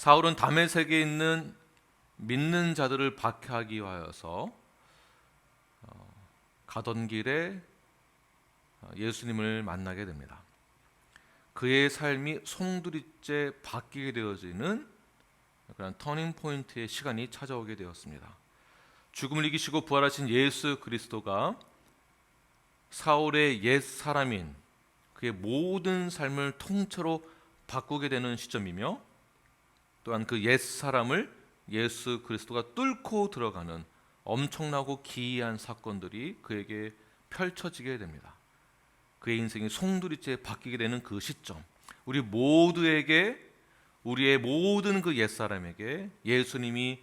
사울은 다메섹에 있는 믿는 자들을 박해하기 위하여서 가던 길에 예수님을 만나게 됩니다. 그의 삶이 송두리째 바뀌게 되어지는 그런 터닝 포인트의 시간이 찾아오게 되었습니다. 죽음을 이기시고 부활하신 예수 그리스도가 사울의 옛 사람인 그의 모든 삶을 통째로 바꾸게 되는 시점이며, 또한 그 옛 사람을 예수 그리스도가 뚫고 들어가는 엄청나고 기이한 사건들이 그에게 펼쳐지게 됩니다. 그의 인생이 송두리째 바뀌게 되는 그 시점, 우리 모두에게, 우리의 모든 그 옛사람에게 예수님이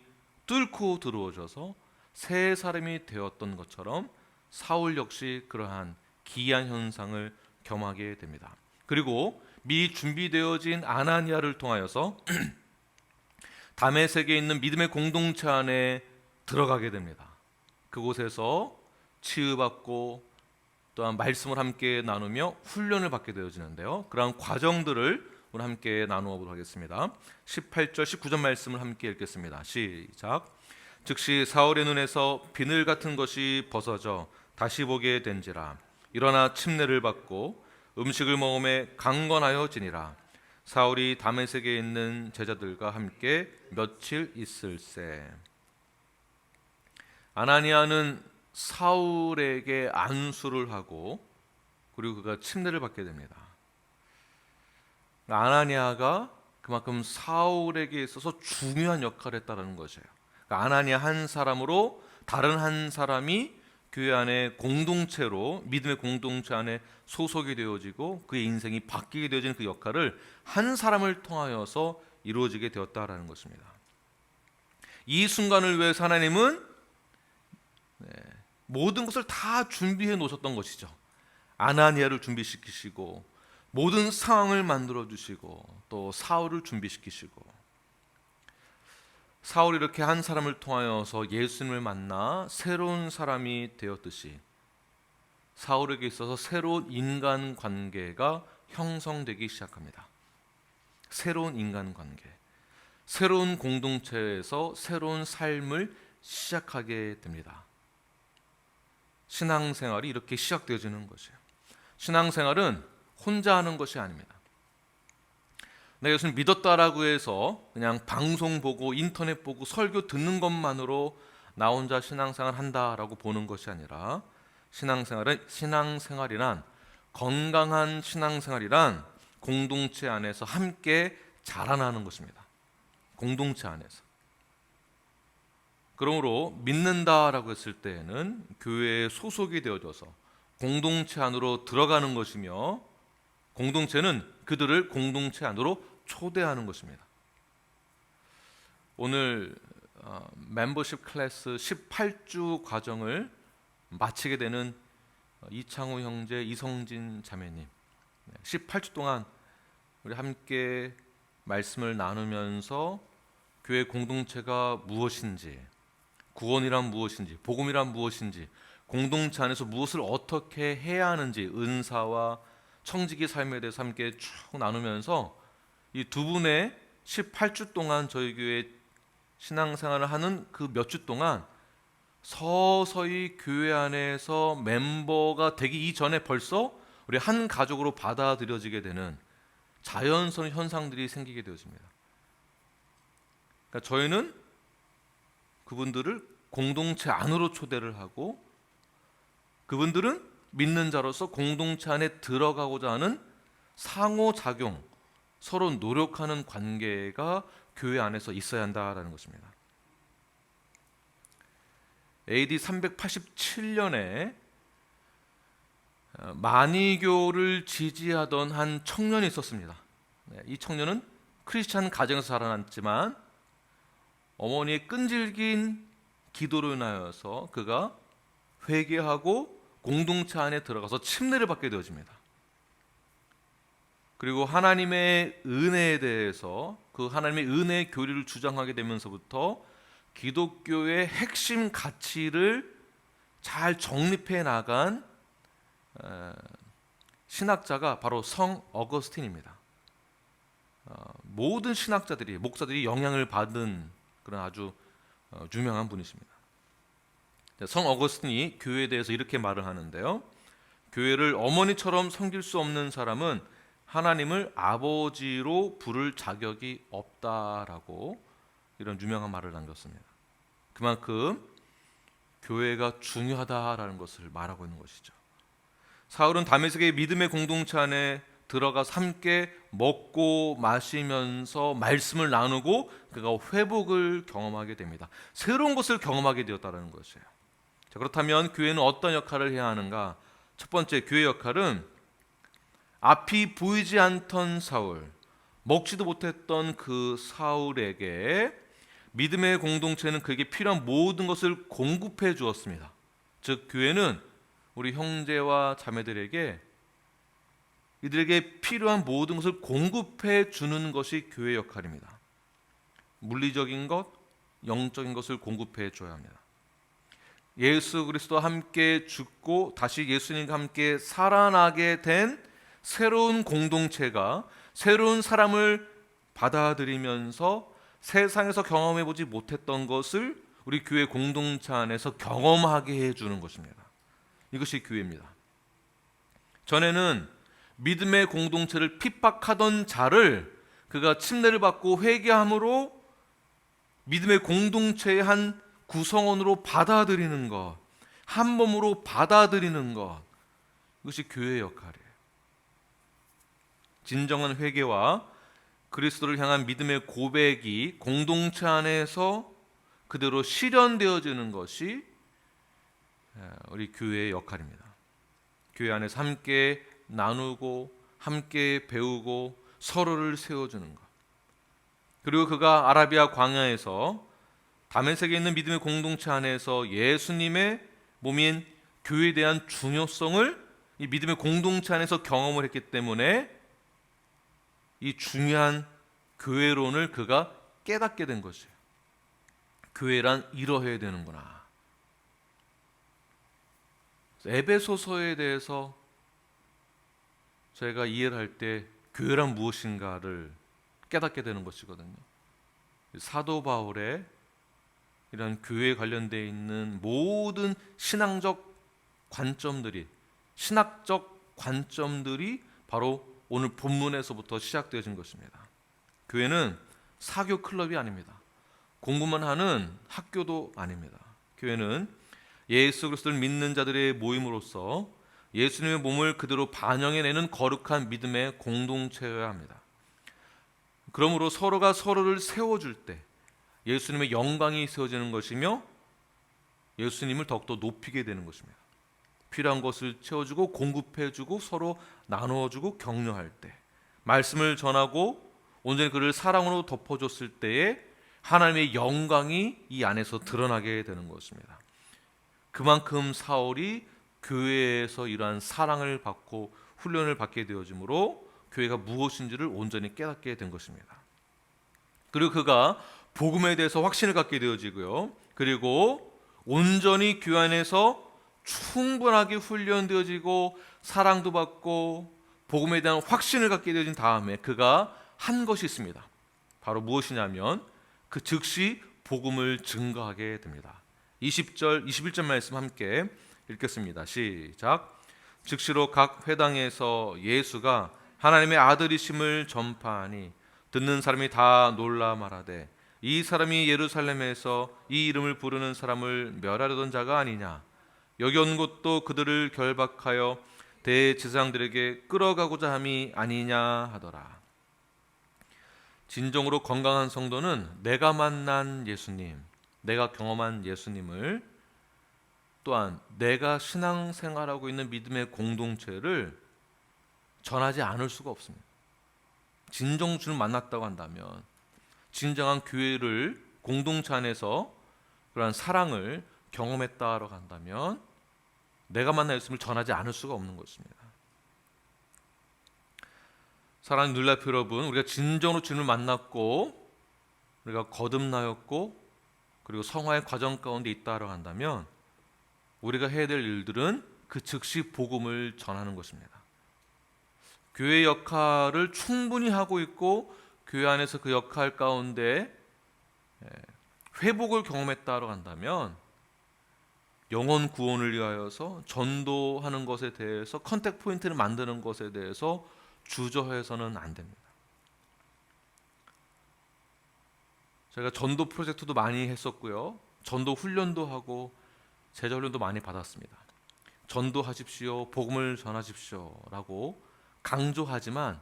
뚫고 들어오셔서 새 사람이 되었던 것처럼 사울 역시 그러한 기이한 현상을 경험하게 됩니다. 그리고 미리 준비되어진 아나니아를 통하여서 다메섹에 있는 믿음의 공동체 안에 들어가게 됩니다. 그곳에서 치유받고 또한 말씀을 함께 나누며 훈련을 받게 되어지는데요. 그러한 과정들을 우리 함께 나누어 보도록 하겠습니다. 18절 19절 말씀을 함께 읽겠습니다. 시작. 즉시 사울의 눈에서 비늘 같은 것이 벗어져 다시 보게 된지라. 일어나 침례를 받고 음식을 먹음에 강건하여 지니라. 사울이 다메섹에 있는 제자들과 함께 며칠 있을세. 아나니아는 사울에게 안수를 하고 그리고 그가 침례를 받게 됩니다. 아나니아가 그만큼 사울에게 있어서 중요한 역할을 했다는 것이에요. 그러니까 아나니아 한 사람으로 다른 한 사람이 교회 안에 공동체로, 믿음의 공동체 안에 소속이 되어지고 그의 인생이 바뀌게 되어지는 그 역할을 한 사람을 통하여서 이루어지게 되었다라는 것입니다. 이 순간을 위해서 하나님은 모든 것을 다 준비해 놓으셨던 것이죠. 아나니아를 준비시키시고 모든 상황을 만들어 주시고 또 사울을 준비시키시고, 사울이 이렇게 한 사람을 통하여서 예수님을 만나 새로운 사람이 되었듯이 사울에게 있어서 새로운 인간관계가 형성되기 시작합니다. 새로운 인간관계, 새로운 공동체에서 새로운 삶을 시작하게 됩니다. 신앙생활이 이렇게 시작되어지는 것이에요. 신앙생활은 혼자 하는 것이 아닙니다. 내가 예수님 믿었다라고 해서 그냥 방송 보고 인터넷 보고 설교 듣는 것만으로 나 혼자 신앙생활 한다라고 보는 것이 아니라, 신앙생활이란 건강한 신앙생활이란 공동체 안에서 함께 자라나는 것입니다. 공동체 안에서. 그러므로 믿는다라고 했을 때에는 교회에 소속이 되어져서 공동체 안으로 들어가는 것이며, 공동체는 그들을 공동체 안으로 초대하는 것입니다. 오늘 멤버십 클래스 18주 과정을 마치게 되는 이창우 형제, 이성진 자매님, 18주 동안 우리 함께 말씀을 나누면서 교회 공동체가 무엇인지, 구원이란 무엇인지, 복음이란 무엇인지, 공동체 안에서 무엇을 어떻게 해야 하는지, 은사와 청지기 삶에 대해서 함께 쭉 나누면서 이 두 분의 18주 동안 저희 교회 신앙생활을 하는 그 몇 주 동안 서서히 교회 안에서 멤버가 되기 이전에 벌써 우리 한 가족으로 받아들여지게 되는 자연스러운 현상들이 생기게 되어집니다. 그러니까 저희는 그분들을 공동체 안으로 초대를 하고, 그분들은 믿는 자로서 공동체 안에 들어가고자 하는 상호작용, 서로 노력하는 관계가 교회 안에서 있어야 한다라는 것입니다. AD 387년에 만이교를 지지하던 한 청년이 있었습니다. 이 청년은 크리스찬 가정에서 자라났지만 어머니의 끈질긴 기도로 인하여서 그가 회개하고 공동체 안에 들어가서 침례를 받게 되어집니다. 그리고 하나님의 은혜에 대해서, 그 하나님의 은혜의 교리를 주장하게 되면서부터 기독교의 핵심 가치를 잘 정립해 나간 신학자가 바로 성 어거스틴입니다. 모든 신학자들이, 목사들이 영향을 받은 그런 아주 유명한 분이십니다. 성 어거스틴이 교회에 대해서 이렇게 말을 하는데요. 교회를 어머니처럼 섬길 수 없는 사람은 하나님을 아버지로 부를 자격이 없다라고 이런 유명한 말을 남겼습니다. 그만큼 교회가 중요하다라는 것을 말하고 있는 것이죠. 사울은 다메섹의 믿음의 공동체 안에 들어가서 함께 먹고 마시면서 말씀을 나누고 그가 회복을 경험하게 됩니다. 새로운 것을 경험하게 되었다는 것이에요. 자, 그렇다면 교회는 어떤 역할을 해야 하는가? 첫 번째, 교회 역할은 앞이 보이지 않던 사울, 먹지도 못했던 그 사울에게 믿음의 공동체는 그에게 필요한 모든 것을 공급해 주었습니다. 즉 교회는 우리 형제와 자매들에게 이들에게 필요한 모든 것을 공급해 주는 것이 교회의 역할입니다. 물리적인 것, 영적인 것을 공급해 줘야 합니다. 예수 그리스도와 함께 죽고 다시 예수님과 함께 살아나게 된 새로운 공동체가 새로운 사람을 받아들이면서 세상에서 경험해보지 못했던 것을 우리 교회 공동체 안에서 경험하게 해주는 것입니다. 이것이 교회입니다. 전에는 믿음의 공동체를 핍박하던 자를 그가 침례를 받고 회개함으로 믿음의 공동체의 한 구성원으로 받아들이는 것, 한 몸으로 받아들이는 것, 이것이 교회의 역할이에요. 진정한 회개와 그리스도를 향한 믿음의 고백이 공동체 안에서 그대로 실현되어지는 것이 우리 교회의 역할입니다. 교회 안에서 함께 나누고 함께 배우고 서로를 세워주는 것. 그리고 그가 아라비아 광야에서 다메섹에 있는 믿음의 공동체 안에서 예수님의 몸인 교회에 대한 중요성을 이 믿음의 공동체 안에서 경험을 했기 때문에 이 중요한 교회론을 그가 깨닫게 된 것이에요. 교회란 이러해야 되는구나. 에베소서에 대해서 저희가 이해를 할 때 교회란 무엇인가를 깨닫게 되는 것이거든요. 사도 바울의 이런 교회에 관련되어 있는 모든 신앙적 관점들이, 신학적 관점들이 바로 오늘 본문에서부터 시작되어진 것입니다. 교회는 사교 클럽이 아닙니다. 공부만 하는 학교도 아닙니다. 교회는 예수 그리스도를 믿는 자들의 모임으로서 예수님의 몸을 그대로 반영해내는 거룩한 믿음의 공동체여야 합니다. 그러므로 서로가 서로를 세워줄 때 예수님의 영광이 세워지는 것이며 예수님을 더욱더 높이게 되는 것입니다. 필요한 것을 채워주고 공급해주고 서로 나누어주고 격려할 때, 말씀을 전하고 온전히 그를 사랑으로 덮어줬을 때에 하나님의 영광이 이 안에서 드러나게 되는 것입니다. 그만큼 사울이 교회에서 이러한 사랑을 받고 훈련을 받게 되어지므로 교회가 무엇인지를 온전히 깨닫게 된 것입니다. 그리고 그가 복음에 대해서 확신을 갖게 되어지고요. 그리고 온전히 교회 안에서 충분하게 훈련되어지고 사랑도 받고 복음에 대한 확신을 갖게 되어진 다음에 그가 한 것이 있습니다. 바로 무엇이냐면 그 즉시 복음을 증거하게 됩니다. 20절, 21절 말씀 함께 읽겠습니다. 시작. 즉시로 각 회당에서 예수가 하나님의 아들이심을 전파하니 듣는 사람이 다 놀라 말하되 이 사람이 예루살렘에서 이 이름을 부르는 사람을 멸하려던 자가 아니냐. 여기 온 것도 그들을 결박하여 대제사장들에게 끌어가고자 함이 아니냐 하더라. 진정으로 건강한 성도는 내가 만난 예수님, 내가 경험한 예수님을 또한 내가 신앙생활하고 있는 믿음의 공동체를 전하지 않을 수가 없습니다. 진정 주를 만났다고 한다면 진정한 교회를 공동체 안에서 그러한 사랑을 경험했다라고 한다면 내가 만난 예수님을 전하지 않을 수가 없는 것입니다. 사랑하는 눈라프 여러분, 우리가 진정으로 주님을 만났고 우리가 거듭나였고 그리고 성화의 과정 가운데 있다라고 한다면 우리가 해야 될 일들은 그 즉시 복음을 전하는 것입니다. 교회의 역할을 충분히 하고 있고 교회 안에서 그 역할 가운데 회복을 경험했다고 한다면 영혼 구원을 위하여서 전도하는 것에 대해서 컨택 포인트를 만드는 것에 대해서 주저해서는 안 됩니다. 제가 전도 프로젝트도 많이 했었고요. 전도 훈련도 하고 제자 훈련도 많이 받았습니다. 전도하십시오, 복음을 전하십시오라고 강조하지만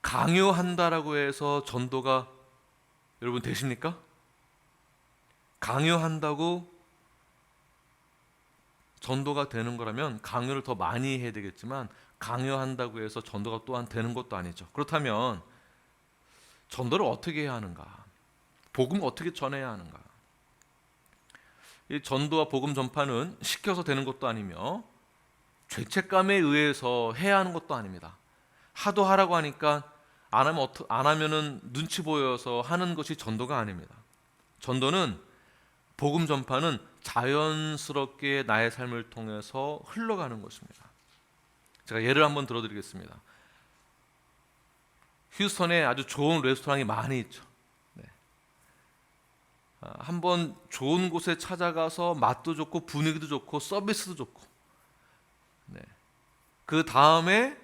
강요한다라고 해서 전도가 여러분 되십니까? 강요한다고 전도가 되는 거라면 강요를 더 많이 해야 되겠지만 강요한다고 해서 전도가 또한 되는 것도 아니죠. 그렇다면 전도를 어떻게 해야 하는가? 복음을 어떻게 전해야 하는가? 이 전도와 복음 전파는 시켜서 되는 것도 아니며 죄책감에 의해서 해야 하는 것도 아닙니다. 하도 하라고 하니까 안 하면은 눈치 보여서 하는 것이 전도가 아닙니다. 전도는 복음 전파는 자연스럽게 나의 삶을 통해서 흘러가는 것입니다. 제가 예를 한번 들어드리겠습니다. 휴스턴에 아주 좋은 레스토랑이 많이 있죠. 한번 좋은 곳에 찾아가서 맛도 좋고 분위기도 좋고 서비스도 좋고, 그 다음에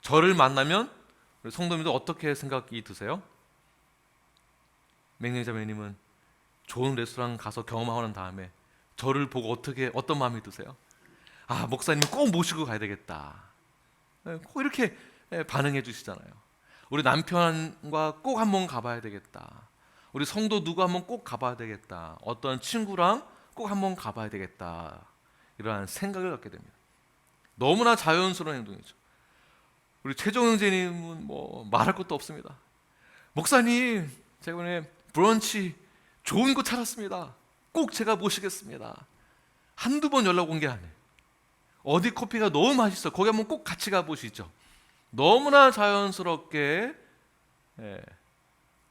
저를 만나면 우리 성도님들 어떻게 생각이 드세요? 맹령자매님은 좋은 레스토랑 가서 경험하고 난 다음에 저를 보고 어떤 마음이 드세요? 아, 목사님을 꼭 모시고 가야 되겠다, 꼭 이렇게 반응해 주시잖아요. 우리 남편과 꼭 한번 가봐야 되겠다, 우리 성도 누구 한번 꼭 가봐야 되겠다, 어떤 친구랑 꼭 한번 가봐야 되겠다, 이러한 생각을 갖게 됩니다. 너무나 자연스러운 행동이죠. 우리 최종 형제님은 뭐 말할 것도 없습니다. 목사님, 제가 이번에 브런치 좋은 곳 찾았습니다, 꼭 제가 모시겠습니다. 한두 번 연락 온 게 아니에요. 어디 커피가 너무 맛있어, 거기 한번 꼭 같이 가보시죠. 너무나 자연스럽게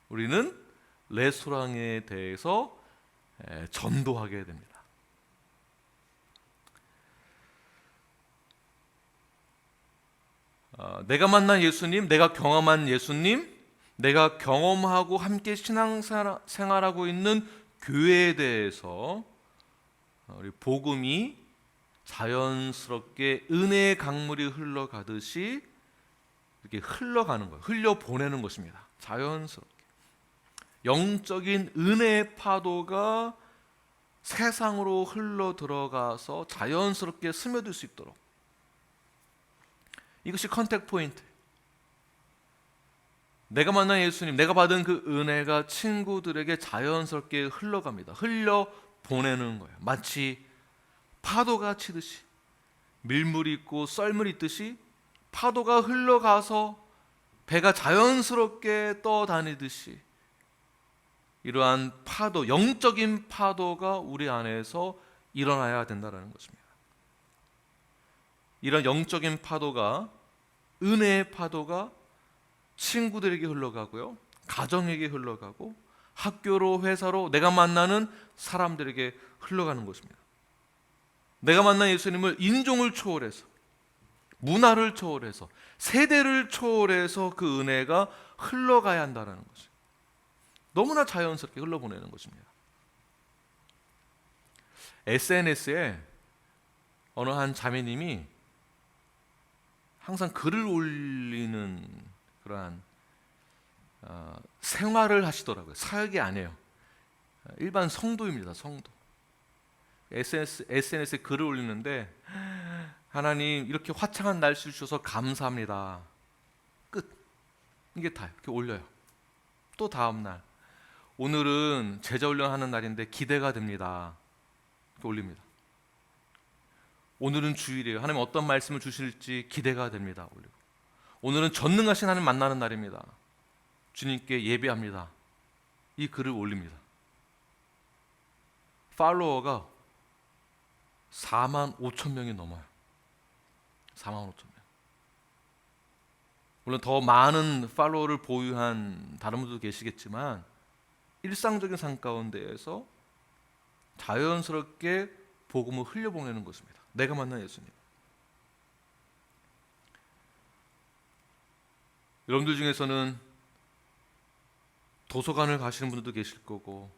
우리는 레스토랑에 대해서 전도하게 됩니다. 내가 만난 예수님, 내가 경험한 예수님, 내가 경험하고 함께 신앙생활하고 있는 교회에 대해서 우리 복음이 자연스럽게 은혜의 강물이 흘러가듯이 이렇게 흘러가는 거예요. 흘려보내는 것입니다. 자연스럽게 영적인 은혜의 파도가 세상으로 흘러 들어가서 자연스럽게 스며들 수 있도록, 이것이 컨택 포인트. 내가 만난 예수님, 내가 받은 그 은혜가 친구들에게 자연스럽게 흘러갑니다. 흘려 보내는 거예요. 마치 파도가 치듯이, 밀물이 있고 썰물이 있듯이 파도가 흘러가서 배가 자연스럽게 떠다니듯이 이러한 파도, 영적인 파도가 우리 안에서 일어나야 된다는 것입니다. 이런 영적인 파도가, 은혜의 파도가 친구들에게 흘러가고요, 가정에게 흘러가고, 학교로, 회사로, 내가 만나는 사람들에게 흘러가는 것입니다. 내가 만난 예수님을 인종을 초월해서, 문화를 초월해서, 세대를 초월해서 그 은혜가 흘러가야 한다는 것이죠. 너무나 자연스럽게 흘러보내는 것입니다. SNS에 어느 한 자매님이 항상 글을 올리는 그러한 생활을 하시더라고요. 사역이 아니에요. 일반 성도입니다. 성도. SNS에 글을 올리는데, 하나님 이렇게 화창한 날씨를 주셔서 감사합니다, 끝. 이게 다예요. 이렇게 올려요. 또 다음 날, 오늘은 제자훈련하는 날인데 기대가 됩니다, 이렇게 올립니다. 오늘은 주일이에요, 하나님 어떤 말씀을 주실지 기대가 됩니다, 올리고. 오늘은 전능하신 하나님 만나는 날입니다, 주님께 예배합니다, 이 글을 올립니다. 팔로워가 45,000명이 넘어요. 45,000명. 물론 더 많은 팔로워를 보유한 다른 분들도 계시겠지만, 일상적인 삶 가운데에서 자연스럽게 복음을 흘려보내는 것입니다. 내가 만난 예수님. 여러분들 중에서는 도서관을 가시는 분들도 계실 거고,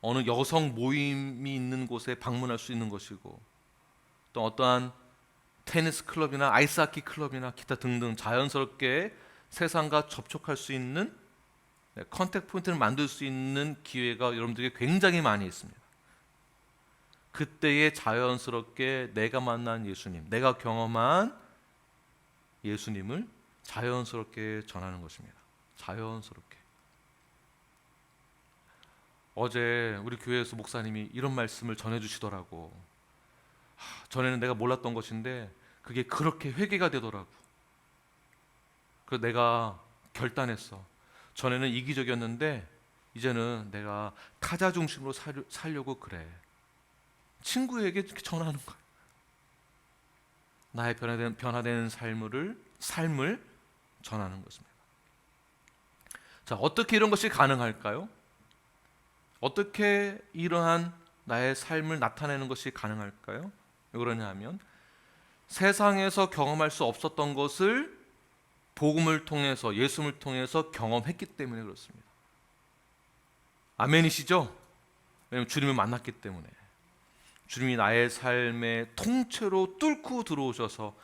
어느 여성 모임이 있는 곳에 방문할 수 있는 것이고, 또 어떠한 테니스 클럽이나 아이스하키 클럽이나 기타 등등 자연스럽게 세상과 접촉할 수 있는 컨택 포인트를 만들 수 있는 기회가 여러분들에게 굉장히 많이 있습니다. 그때에 자연스럽게 내가 만난 예수님, 내가 경험한 예수님을 자연스럽게 전하는 것입니다. 자연스럽게. 어제 우리 교회에서 목사님이 이런 말씀을 전해주시더라고. 전에는 내가 몰랐던 것인데 그게 그렇게 회개가 되더라고. 그래서 내가 결단했어. 전에는 이기적이었는데 이제는 내가 타자 중심으로 살려고 그래. 친구에게 이렇게 전하는 거야. 나의 변화된 삶을 전하는 것입니다. 자, 어떻게 이런 것이 가능할까요? 어떻게 이러한 나의 삶을 나타내는 것이 가능할까요? 왜 그러냐면 세상에서 경험할 수 없었던 것을 복음을 통해서, 예수님을 통해서 경험했기 때문에 그렇습니다. 아멘이시죠? 왜냐하면 주님을 만났기 때문에. 주님이 나의 삶의 통째로 뚫고 들어오셔서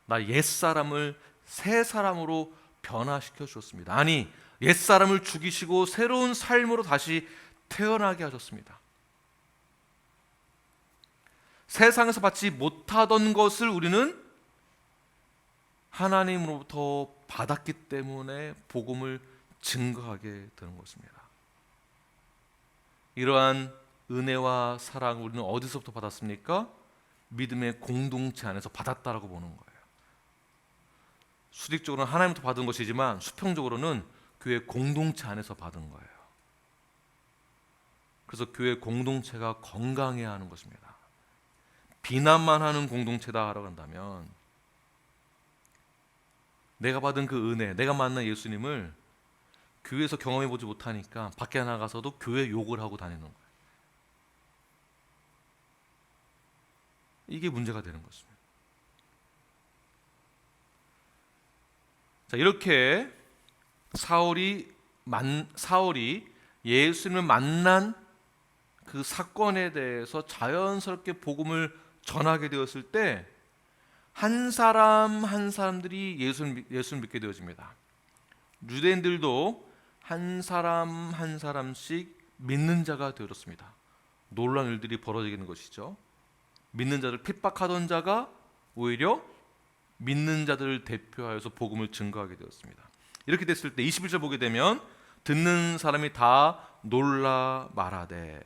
나 옛사람을 새 사람으로 변화시켜 주셨습니다. 아니, 옛사람을 죽이시고 새로운 삶으로 다시 태어나게 하셨습니다. 세상에서 받지 못하던 것을 우리는 하나님으로부터 받았기 때문에 복음을 증거하게 되는 것입니다. 이러한 은혜와 사랑 우리는 어디서부터 받았습니까? 믿음의 공동체 안에서 받았다라고 보는 거예요. 수직적으로는 하나님부터 받은 것이지만 수평적으로는 교회 공동체 안에서 받은 거예요. 그래서 교회 공동체가 건강해야 하는 것입니다. 비난만 하는 공동체다라고 한다면 내가 받은 그 은혜, 내가 만난 예수님을 교회에서 경험해보지 못하니까 밖에 나가서도 교회 욕을 하고 다니는 거예요. 이게 문제가 되는 것입니다. 자, 이렇게 사울이 예수님을 만난 그 사건에 대해서 자연스럽게 복음을 전하게 되었을 때 한 사람 한 사람들이 예수를 믿게 되어집니다. 유대인들도 한 사람 한 사람씩 믿는 자가 되었습니다. 놀라운 일들이 벌어지는 것이죠. 믿는 자를 핍박하던 자가 오히려 믿는 자들을 대표하여서 복음을 증거하게 되었습니다. 이렇게 됐을 때 21절 보게 되면 듣는 사람이 다 놀라 말하되.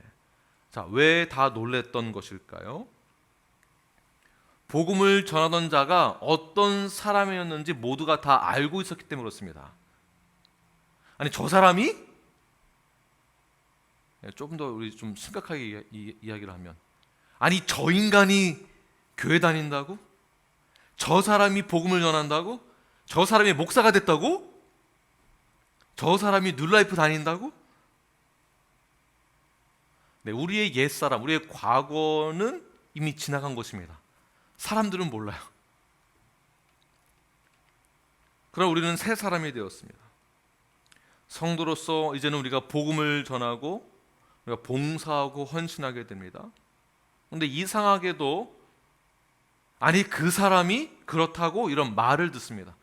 자, 왜 다 놀랬던 것일까요? 복음을 전하던 자가 어떤 사람이었는지 모두가 다 알고 있었기 때문에 그렇습니다. 아니, 저 사람이? 조금 더 우리 좀 심각하게 이야기를 하면, 아니, 저 인간이 교회 다닌다고? 저 사람이 복음을 전한다고? 저 사람이 목사가 됐다고? 저 사람이 뉴라이프 다닌다고? 네, 우리의 옛사람, 우리의 과거는 이미 지나간 것입니다. 사람들은 몰라요. 그러나 우리는 새 사람이 되었습니다. 성도로서 이제는 우리가 복음을 전하고 우리가 봉사하고 헌신하게 됩니다. 그런데 이상하게도 아니, 그 사람이 그렇다고 이런 말을 듣습니다.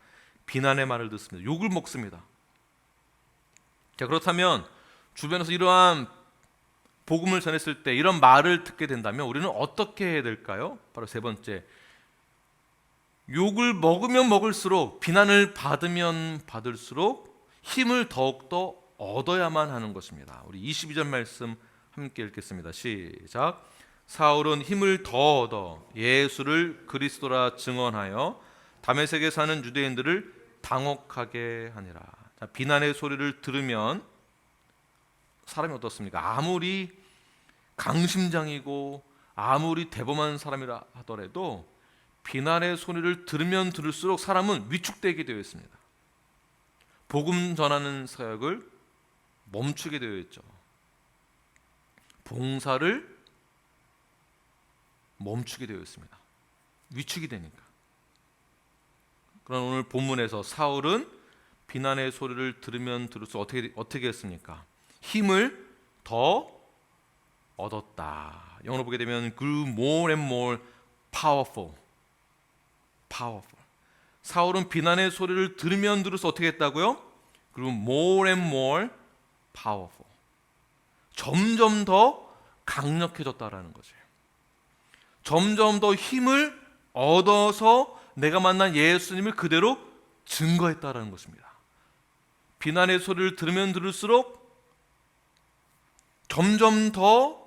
비난의 말을 듣습니다. 욕을 먹습니다. 자, 그렇다면 주변에서 이러한 복음을 전했을 때 이런 말을 듣게 된다면 우리는 어떻게 해야 될까요? 바로 세 번째, 욕을 먹으면 먹을수록, 비난을 받으면 받을수록 힘을 더욱더 얻어야만 하는 것입니다. 우리 22절 말씀 함께 읽겠습니다. 시작. 사울은 힘을 더 얻어 예수를 그리스도라 증언하여 다메섹에 사는 유대인들을 당혹하게 하니라. 자, 비난의 소리를 들으면 사람이 어떻습니까? 아무리 강심장이고 아무리 대범한 사람이라 하더라도 비난의 소리를 들으면 들을수록 사람은 위축되게 되어 있습니다. 복음 전하는 사역을 멈추게 되어 있죠. 봉사를 멈추게 되어 있습니다. 위축이 되니까. 그러나 오늘 본문에서 사울은 비난의 소리를 들으면 들을수록 어떻게 했습니까? 힘을 더 얻었다. 영어로 보게 되면 grew more and more powerful. 사울은 비난의 소리를 들으면 들을수록 어떻게 했다고요? grew more and more powerful. 점점 더 강력해졌다라는 거죠. 점점 더 힘을 얻어서 내가 만난 예수님을 그대로 증거했다라는 것입니다. 비난의 소리를 들으면 들을수록 점점 더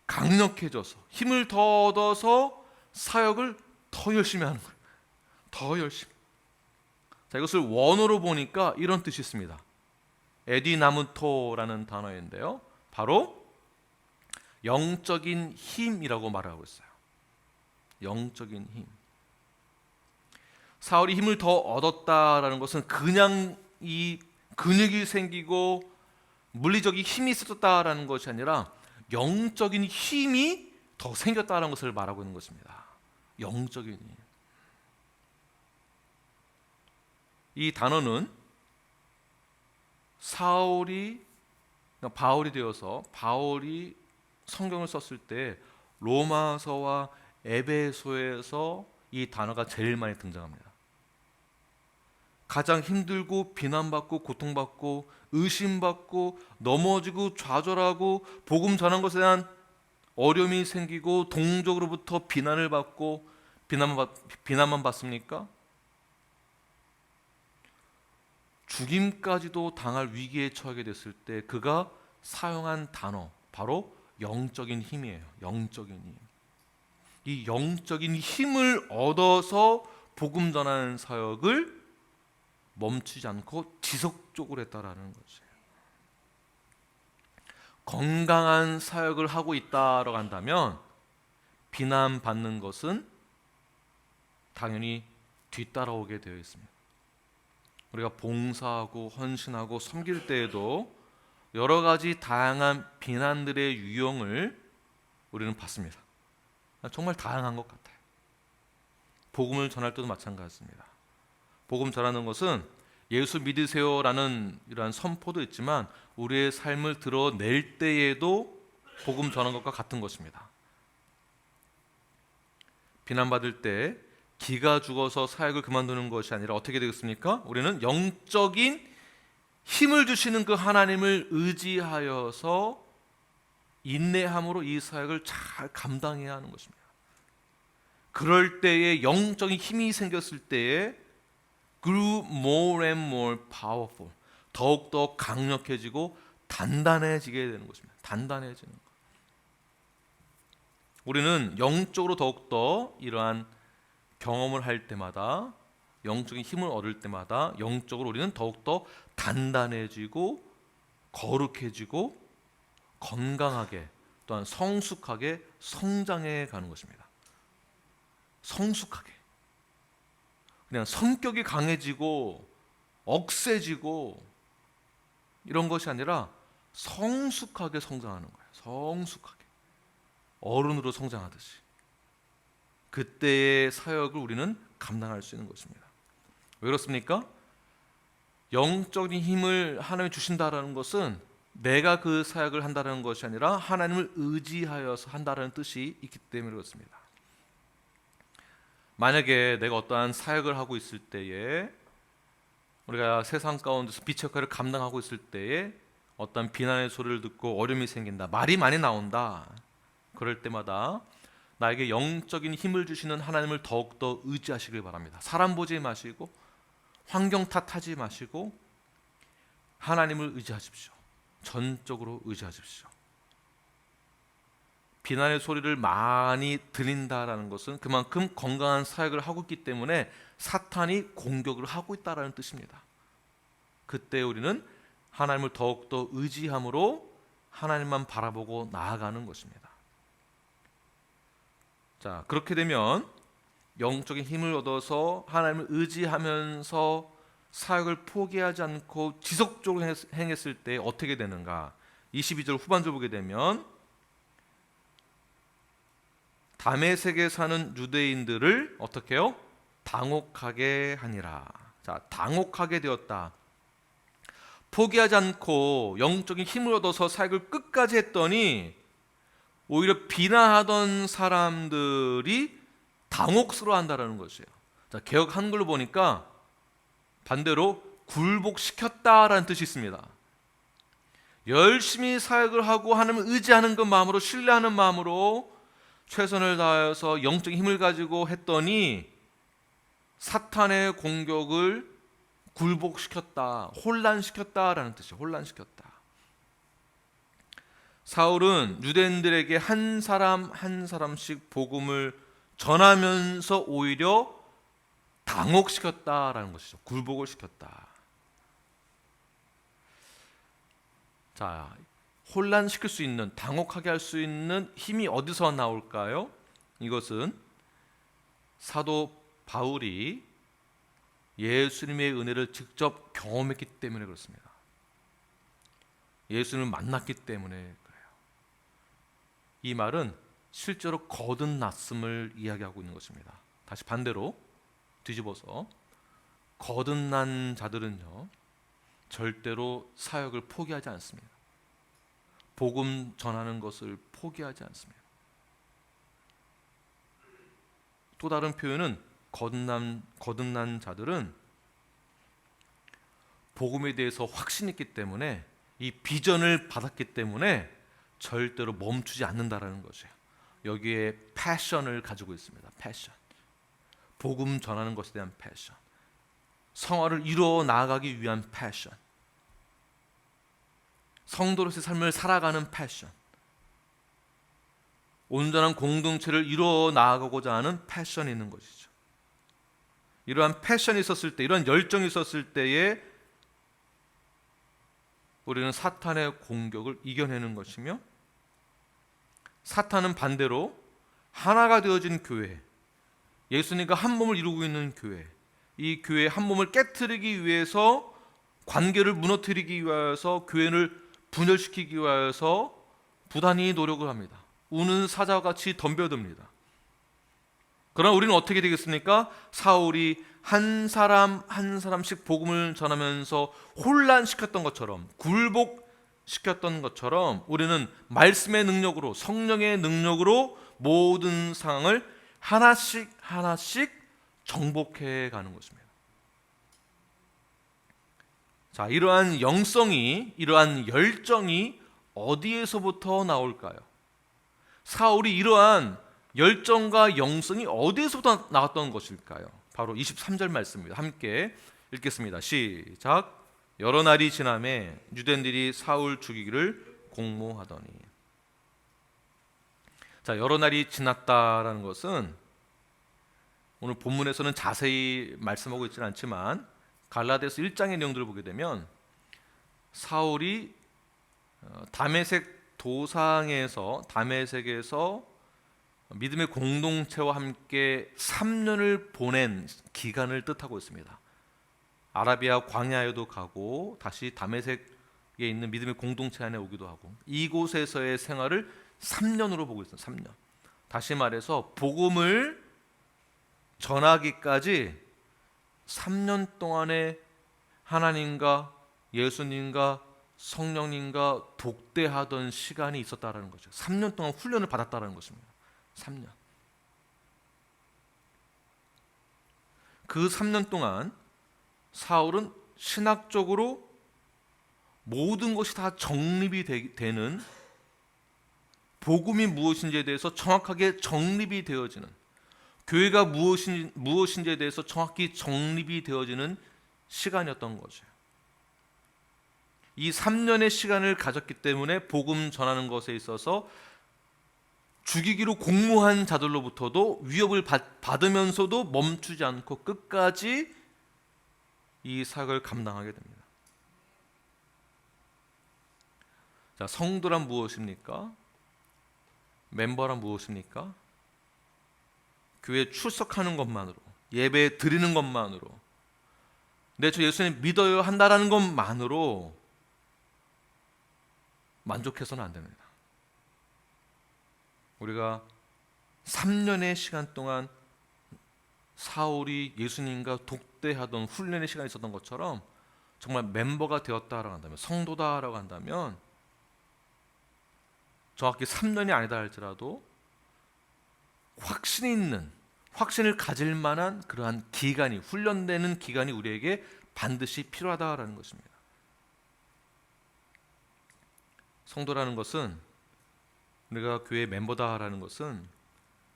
강력해져서 힘을 더 얻어서 사역을 더 열심히 하는 거예요. 더 열심히. 자, 이것을 원어로 보니까 이런 뜻이 있습니다. 에디나무토라는 단어인데요, 바로 영적인 힘이라고 말하고 있어요. 영적인 힘. 사울이 힘을 더 얻었다라는 것은 그냥 이 근육이 생기고 물리적인 힘이 있었다라는 것이 아니라 영적인 힘이 더 생겼다는 것을 말하고 있는 것입니다. 영적인 힘. 이 단어는 바울이 되어서 바울이 성경을 썼을 때 로마서와 에베소에서 이 단어가 제일 많이 등장합니다. 가장 힘들고 비난받고 고통받고 의심받고 넘어지고 좌절하고 복음 전한 것에 대한 어려움이 생기고 동족으로부터 비난을 받고 비난만 받습니까? 죽임까지도 당할 위기에 처하게 됐을 때 그가 사용한 단어 바로 영적인 힘이에요. 영적인 힘. 이 영적인 힘을 얻어서 복음 전하는 사역을 멈추지 않고 지속적으로 했다라는 거죠. 건강한 사역을 하고 있다라고 한다면 비난받는 것은 당연히 뒤따라오게 되어 있습니다. 우리가 봉사하고 헌신하고 섬길 때에도 여러 가지 다양한 비난들의 유형을 우리는 받습니다. 정말 다양한 것 같아요. 복음을 전할 때도 마찬가지입니다. 복음 전하는 것은 예수 믿으세요라는 이러한 선포도 있지만 우리의 삶을 드러낼 때에도 복음 전하는 것과 같은 것입니다. 비난받을 때 기가 죽어서 사역을 그만두는 것이 아니라 어떻게 되겠습니까? 우리는 영적인 힘을 주시는 그 하나님을 의지하여서 인내함으로 이 사역을 잘 감당해야 하는 것입니다. 그럴 때에 영적인 힘이 생겼을 때에 grew more and more powerful, 더욱더 강력해지고 단단해지게 되는 것입니다. 단단해지는 것. 우리는 영적으로 더욱더 이러한 경험을 할 때마다 영적인 힘을 얻을 때마다 영적으로 우리는 더욱더 단단해지고 거룩해지고 건강하게 또한 성숙하게 성장해 가는 것입니다. 성숙하게. 그냥 성격이 강해지고 억세지고 이런 것이 아니라 성숙하게 성장하는 거예요. 성숙하게. 어른으로 성장하듯이. 그때의 사역을 우리는 감당할 수 있는 것입니다. 왜 그렇습니까? 영적인 힘을 하나님이 주신다라는 것은 내가 그 사역을 한다는 것이 아니라 하나님을 의지하여서 한다는 뜻이 있기 때문에 그렇습니다. 만약에 내가 어떠한 사역을 하고 있을 때에 우리가 세상 가운데서 빛의 역할을 감당하고 있을 때에 어떤 비난의 소리를 듣고 어려움이 생긴다, 말이 많이 나온다, 그럴 때마다 나에게 영적인 힘을 주시는 하나님을 더욱더 의지하시길 바랍니다. 사람 보지 마시고 환경 탓하지 마시고 하나님을 의지하십시오. 전적으로 의지하십시오. 비난의 소리를 많이 들린다라는 것은 그만큼 건강한 사역을 하고 있기 때문에 사탄이 공격을 하고 있다라는 뜻입니다. 그때 우리는 하나님을 더욱더 의지함으로 하나님만 바라보고 나아가는 것입니다. 자, 그렇게 되면 영적인 힘을 얻어서 하나님을 의지하면서 사역을 포기하지 않고 지속적으로 행했을 때 어떻게 되는가? 22절 후반절 보게 되면 다메섹에 사는 유대인들을 어떻게 해요? 당혹하게 하니라. 자, 당혹하게 되었다. 포기하지 않고 영적인 힘을 얻어서 사역을 끝까지 했더니 오히려 비난하던 사람들이 당혹스러워한다라는 것이에요. 자, 개역 한글로 보니까 반대로 굴복시켰다라는 뜻이 있습니다. 열심히 사역을 하고 하나님을 의지하는 그 마음으로, 신뢰하는 마음으로 최선을 다해서 영적인 힘을 가지고 했더니 사탄의 공격을 굴복시켰다, 혼란시켰다라는 뜻이에요. 혼란시켰다. 사울은 유대인들에게 한 사람 한 사람씩 복음을 전하면서 오히려 당혹시켰다라는 것이죠. 굴복을 시켰다. 자, 혼란시킬 수 있는, 당혹하게 할 수 있는 힘이 어디서 나올까요? 이것은 사도 바울이 예수님의 은혜를 직접 경험했기 때문에 그렇습니다. 예수님을 만났기 때문에 그래요. 이 말은 실제로 거듭났음을 이야기하고 있는 것입니다. 다시 반대로 뒤집어서, 거듭난 자들은요 절대로 사역을 포기하지 않습니다. 복음 전하는 것을 포기하지 않습니다. 또 다른 표현은 거듭난 자들은 복음에 대해서 확신이 있기 때문에, 이 비전을 받았기 때문에 절대로 멈추지 않는다라는 것이에요. 여기에 패션을 가지고 있습니다. 패션. 복음 전하는 것에 대한 패션. 성화를 이루어 나아가기 위한 패션. 성도로서의 삶을 살아가는 패션. 온전한 공동체를 이루어 나아가고자 하는 패션이 있는 것이죠. 이러한 패션이 있었을 때, 이러한 열정이 있었을 때에 우리는 사탄의 공격을 이겨내는 것이며, 사탄은 반대로 하나가 되어진 교회, 예수님과 한 몸을 이루고 있는 교회, 이 교회의 한 몸을 깨트리기 위해서, 관계를 무너뜨리기 위해서, 교회를 분열시키기 위해서 부단히 노력을 합니다. 우는 사자와 같이 덤벼듭니다. 그러나 우리는 어떻게 되겠습니까? 사울이 한 사람 한 사람씩 복음을 전하면서 혼란시켰던 것처럼, 굴복시켰던 것처럼 우리는 말씀의 능력으로, 성령의 능력으로 모든 상황을 하나씩 하나씩 정복해 가는 것입니다. 자, 이러한 영성이, 이러한 열정이 어디에서부터 나올까요? 사울이 이러한 열정과 영성이 어디에서부터 나왔던 것일까요? 바로 23절 말씀입니다. 함께 읽겠습니다. 시작. 여러 날이 지나매 유대인들이 사울 죽이기를 공모하더니. 자, 여러 날이 지났다라는 것은 오늘 본문에서는 자세히 말씀하고 있지는 않지만 갈라디아서 1장의 내용들을 보게 되면 사울이 다메섹 다메섹에서 믿음의 공동체와 함께 3년을 보낸 기간을 뜻하고 있습니다. 아라비아 광야에도 가고 다시 다메섹에 있는 믿음의 공동체 안에 오기도 하고, 이곳에서의 생활을 3년으로 보고 있어요. 3년. 다시 말해서 복음을 전하기까지 3년 동안의 하나님과 예수님과 성령님과 독대하던 시간이 있었다라는 거죠. 3년 동안 훈련을 받았다라는 것입니다. 3년. 그 3년 동안 사울은 신학적으로 모든 것이 다 정립이 되는, 복음이 무엇인지에 대해서 정확하게 정립이 되어지는, 교회가 무엇인지에 대해서 정확히 정립이 되어지는 시간이었던 거죠. 이 3년의 시간을 가졌기 때문에 복음 전하는 것에 있어서 죽이기로 공모한 자들로부터도 위협을 받으면서도 멈추지 않고 끝까지 이 사역을 감당하게 됩니다. 자, 성도란 무엇입니까? 멤버란 무엇입니까? 교회에 출석하는 것만으로, 예배 드리는 것만으로, 내 저 예수님 믿어요 한다라는 것만으로 만족해서는 안 됩니다. 우리가 3년의 시간 동안 사울이 예수님과 독대하던 훈련의 시간이 있었던 것처럼 정말 멤버가 되었다라고 한다면, 성도다라고 한다면, 정확히 3년이 아니다 할지라도 확신이 있는, 확신을 가질 만한 그러한 기간이, 훈련되는 기간이 우리에게 반드시 필요하다라는 것입니다. 성도라는 것은, 우리가 교회 멤버다라는 것은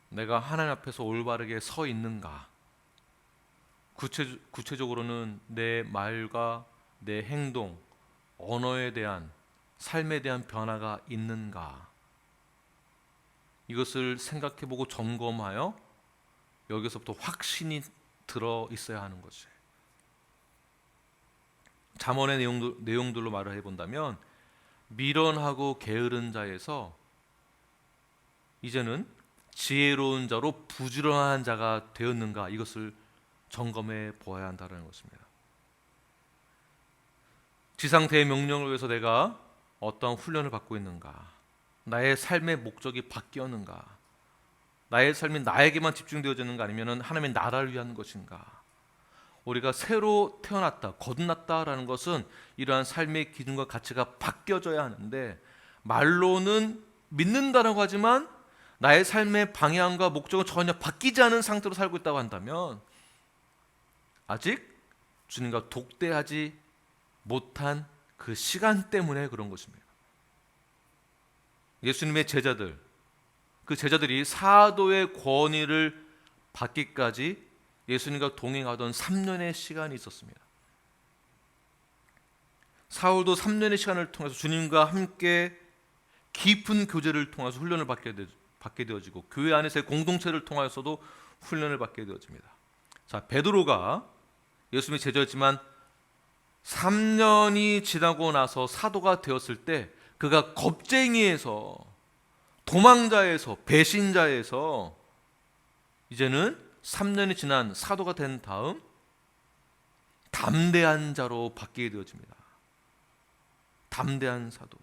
내가 하나님 앞에서 올바르게 서 있는가, 구체적으로는 내 말과 내 행동, 언어에 대한, 삶에 대한 변화가 있는가, 이것을 생각해보고 점검하여 여기서부터 확신이 들어 있어야 하는 거지. 잠언의 내용들로 말을 해본다면, 미련하고 게으른 자에서 이제는 지혜로운 자로 부지런한 자가 되었는가, 이것을 점검해 보아야 한다는 것입니다. 지상 대명령을 위해서 내가 어떠한 훈련을 받고 있는가, 나의 삶의 목적이 바뀌었는가, 나의 삶이 나에게만 집중되어지는가, 아니면 하나님의 나라를 위한 것인가. 우리가 새로 태어났다, 거듭났다라는 것은 이러한 삶의 기준과 가치가 바뀌어져야 하는데, 말로는 믿는다라고 하지만 나의 삶의 방향과 목적은 전혀 바뀌지 않은 상태로 살고 있다고 한다면 아직 주님과 독대하지 못한 그 시간 때문에 그런 것입니다. 예수님의 제자들, 그 제자들이 사도의 권위를 받기까지 예수님과 동행하던 3년의 시간이 있었습니다. 사울도 3년의 시간을 통해서 주님과 함께 깊은 교제를 통해서 훈련을 받게 되어지고, 교회 안에서의 공동체를 통해서도 훈련을 받게 되어집니다. 자, 베드로가 예수님의 제자였지만 3년이 지나고 나서 사도가 되었을 때 그가 겁쟁이에서, 도망자에서, 배신자에서 이제는 3년이 지난 사도가 된 다음 담대한 자로 바뀌게 되어집니다. 담대한 사도,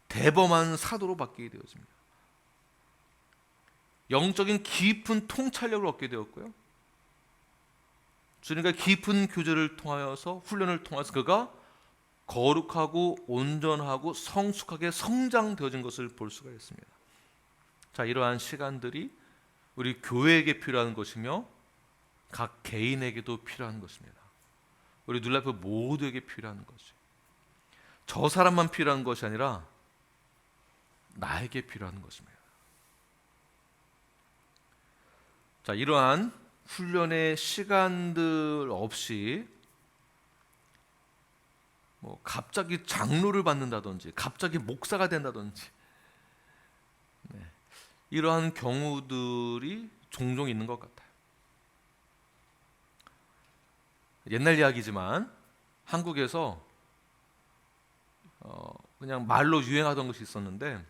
대범한 사도로 바뀌게 되어집니다. 영적인 깊은 통찰력을 얻게 되었고요, 주님과 깊은 교제를 통하여서, 훈련을 통해서 그가 거룩하고 온전하고 성숙하게 성장되어진 것을 볼 수가 있습니다. 자, 이러한 시간들이 우리 교회에게 필요한 것이며 각 개인에게도 필요한 것입니다. 우리 눈앞에 모두에게 필요한 것이, 저 사람만 필요한 것이 아니라 나에게 필요한 것입니다. 자, 이러한 훈련의 시간들 없이 갑자기 장로를 받는다든지 갑자기 목사가 된다든지, 이러한 경우들이 종종 있는 것 같아요. 옛날 이야기지만 한국에서 그냥 말로 유행하던 것이 있었는데,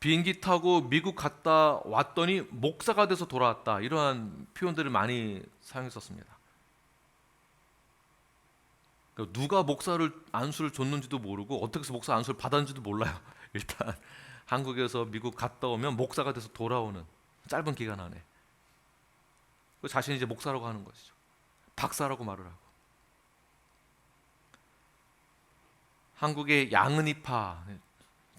비행기 타고 미국 갔다 왔더니 목사가 돼서 돌아왔다, 이러한 표현들을 많이 사용했었습니다. 누가 목사를 안수를 줬는지도 모르고 어떻게 해서 목사 안수를 받았는지도 몰라요. 일단 한국에서 미국 갔다 오면 목사가 돼서 돌아오는 짧은 기간 안에 자신이 이제 목사라고 하는 것이죠. 박사라고 말을 하고. 한국의 양은이파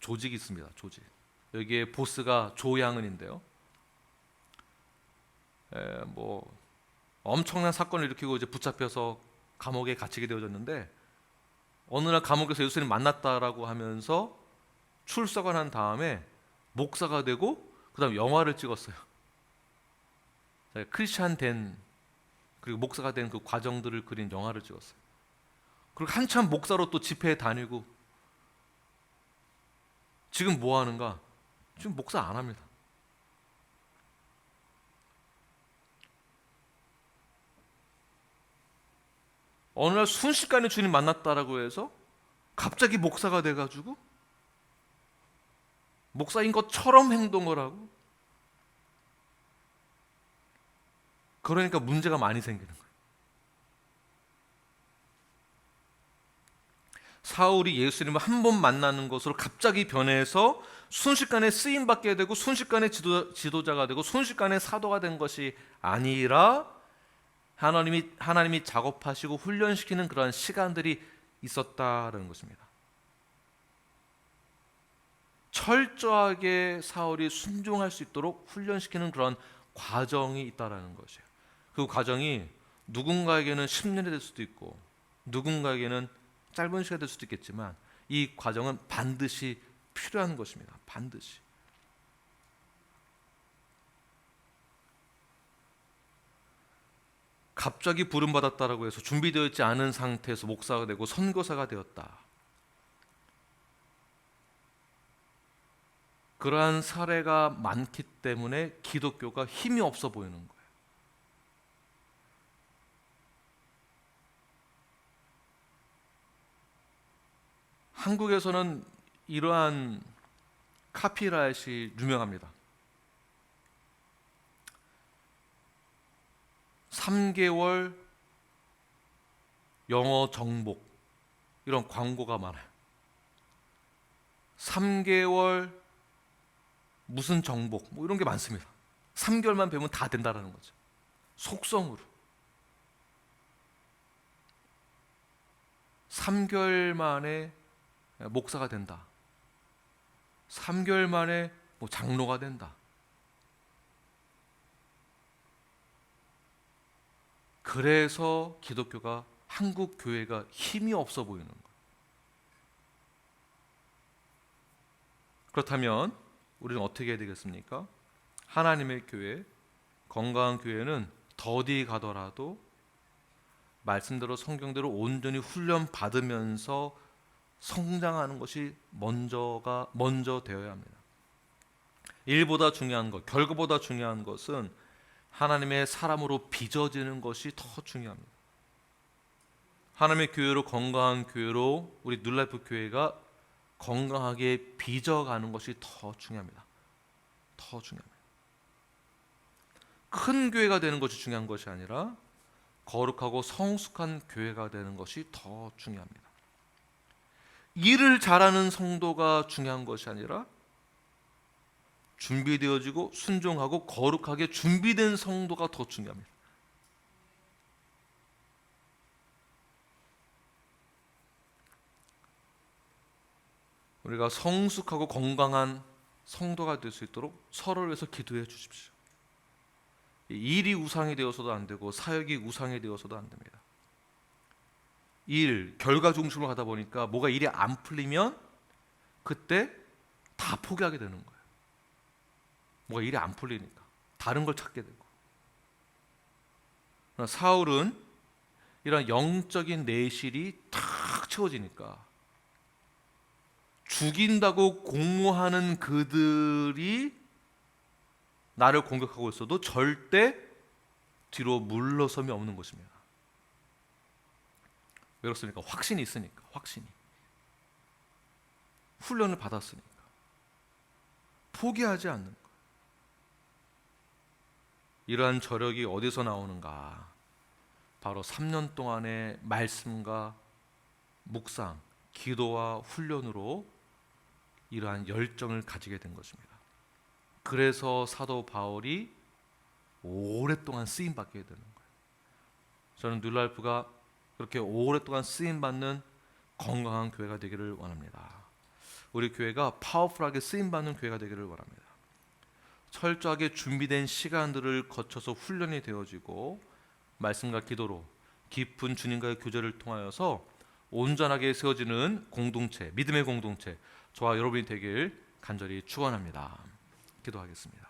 조직이 있습니다. 조직. 여기에 보스가 조양은인데요. 엄청난 사건을 일으키고 이제 붙잡혀서 감옥에 갇히게 되어졌는데, 어느 날 감옥에서 예수님 만났다라고 하면서 출석을 한 다음에 목사가 되고 그다음 영화를 찍었어요. 크리스찬 된, 그리고 목사가 된 그 과정들을 그린 영화를 찍었어요. 그리고 한참 목사로 또 집회에 다니고, 지금 뭐 하는가? 지금 목사 안 합니다. 어느 날 순식간에 주님 만났다라고 해서 갑자기 목사가 돼가지고 목사인 것처럼 행동을 하고, 그러니까 문제가 많이 생기는 거예요. 사울이 예수님을 한 번 만나는 것으로 갑자기 변해서 순식간에 쓰임 받게 되고 순식간에 지도자가 되고 순식간에 사도가 된 것이 아니라 하나님이 작업하시고 훈련시키는 그러한 시간들이 있었다라는 것입니다. 철저하게 사울이 순종할 수 있도록 훈련시키는 그런 과정이 있다라는 것이에요. 그 과정이 누군가에게는 10년이 될 수도 있고 누군가에게는 짧은 시간이 될 수도 있겠지만 이 과정은 반드시 필요한 것입니다. 반드시. 갑자기 부름받았다라고 해서 준비되어 있지 않은 상태에서 목사가 되고 선교사가 되었다. 그러한 사례가 많기 때문에 기독교가 힘이 없어 보이는 거예요. 한국에서는 이러한 카피라이트이 유명합니다. 3개월 영어 정복 이런 광고가 많아요. 3개월 무슨 정복 뭐 이런 게 많습니다. 3개월만 배우면 다 된다라는 거죠. 속성으로 3개월 만에 목사가 된다. 3개월 만에 뭐 장로가 된다. 그래서 기독교가 한국 교회가 힘이 없어 보이는 거예요. 그렇다면 우리는 어떻게 해야 되겠습니까? 하나님의 교회, 건강한 교회는 더디 가더라도 말씀대로 성경대로 온전히 훈련 받으면서 성장하는 것이 먼저 되어야 합니다. 일보다 중요한 것, 결과보다 중요한 것은 하나님의 사람으로 빚어지는 것이 더 중요합니다. 하나님의 교회로, 건강한 교회로 우리 뉴라이프 교회가 건강하게 빚어가는 것이 더 중요합니다. 더 중요합니다. 큰 교회가 되는 것이 중요한 것이 아니라 거룩하고 성숙한 교회가 되는 것이 더 중요합니다. 일을 잘하는 성도가 중요한 것이 아니라 준비되어지고 순종하고 거룩하게 준비된 성도가 더 중요합니다. 우리가 성숙하고 건강한 성도가 될 수 있도록 서로를 위해서 기도해 주십시오. 일이 우상이 되어서도 안 되고 사역이 우상이 되어서도 안 됩니다. 일, 결과 중심으로 가다 보니까 뭐가 일이 안 풀리면 그때 다 포기하게 되는 거예요. 뭐가 일이 안 풀리니까 다른 걸 찾게 되고. 사울은 이런 영적인 내실이 탁 채워지니까 죽인다고 공모하는 그들이 나를 공격하고 있어도 절대 뒤로 물러섬이 없는 것입니다. 왜 그렇습니까? 확신이 있으니까. 확신이. 훈련을 받았으니까. 포기하지 않는 거예요. 이러한 저력이 어디서 나오는가? 바로 3년 동안의 말씀과 묵상, 기도와 훈련으로 이러한 열정을 가지게 된 것입니다. 그래서 사도 바울이 오랫동안 쓰임받게 되는 거예요. 저는 뉴라이프가 그렇게 오랫동안 쓰임받는 건강한 교회가 되기를 원합니다. 우리 교회가 파워풀하게 쓰임받는 교회가 되기를 원합니다. 철저하게 준비된 시간들을 거쳐서 훈련이 되어지고 말씀과 기도로 깊은 주님과의 교제를 통하여서 온전하게 세워지는 공동체, 믿음의 공동체, 저와 여러분이 되길 간절히 축원합니다. 기도하겠습니다.